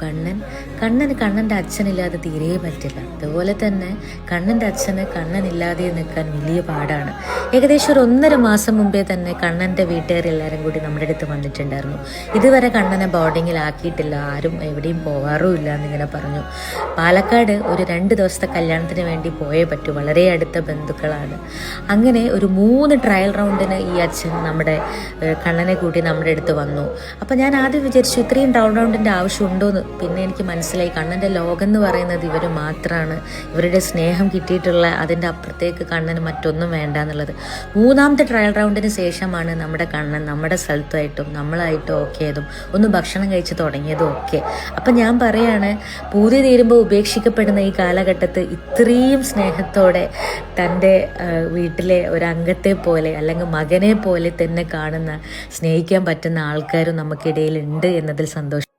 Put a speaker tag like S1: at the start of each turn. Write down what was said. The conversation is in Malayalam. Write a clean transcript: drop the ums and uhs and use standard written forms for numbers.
S1: കണ്ണന് കണ്ണൻ്റെ അച്ഛനില്ലാതെ തീരെ പറ്റില്ല. അതുപോലെ തന്നെ കണ്ണൻ്റെ അച്ഛന് കണ്ണനില്ലാതെ നിൽക്കാൻ വലിയ പാടാണ്. ഏകദേശം ഒരു 1.5 മാസം മുമ്പേ തന്നെ കണ്ണൻ്റെ വീട്ടുകാരെല്ലാവരും കൂടി നമ്മുടെ അടുത്ത് വന്നിട്ടുണ്ടായിരുന്നു. ഇതുവരെ കണ്ണനെ ബോർഡിങ്ങിലാക്കിയിട്ടില്ല, ആരും എവിടെയും പോവാറുമില്ല എന്നിങ്ങനെ പറഞ്ഞു. പാലക്കാട് ഒരു 2 ദിവസത്തെ കല്യാണത്തിന് വേണ്ടി പോയേ പറ്റൂ, വളരെ അടുത്ത ബന്ധുക്കളാണ്. അങ്ങനെ ഒരു 3 ട്രയൽ റൗണ്ടിന് ഈ അച്ഛൻ നമ്മുടെ കണ്ണനെ കൂട്ടി നമ്മുടെ അടുത്ത് വന്നു. അപ്പം ഞാൻ ആദ്യം വിചാരിച്ചു ഇത്രയും ട്രയൽ റൗണ്ടിൻ്റെ ആവശ്യമുണ്ടോയെന്ന്. പിന്നെ എനിക്ക് മനസ്സിലായി കണ്ണൻ്റെ ലോകം എന്ന് പറയുന്നത് ഇവർ മാത്രമാണ്. ഇവരുടെ സ്നേഹം കിട്ടിയിട്ടുള്ള അതിൻ്റെ അപ്പുറത്തേക്ക് കണ്ണന് മറ്റൊന്നും വേണ്ട എന്നുള്ളത്. 3ാമത്തെ ട്രയൽ റൗണ്ടിന് ശേഷമാണ് നമ്മുടെ കണ്ണൻ നമ്മുടെ സ്ഥലത്തായിട്ടും നമ്മളായിട്ടും ഒക്കെ ആയതും ഒന്ന് ഭക്ഷണം കഴിച്ച് തുടങ്ങിയതും ഒക്കെ. അപ്പം ഞാൻ പറയാണ്, പൂതി തീരുമ്പോൾ ഉപേക്ഷിക്കപ്പെടുന്ന ഈ കാലഘട്ടത്ത് ഇത്രയും സ്നേഹത്തോടെ തൻ്റെ വീട്ടിലെ ഒരംഗത്തെ പോലെ അല്ലെങ്കിൽ മകനെ പോലെ തന്നെ കാണുന്ന, സ്നേഹിക്കാൻ പറ്റുന്ന ആൾക്കാരും നമുക്കിടയിൽ ഉണ്ട് എന്നതിൽ സന്തോഷം.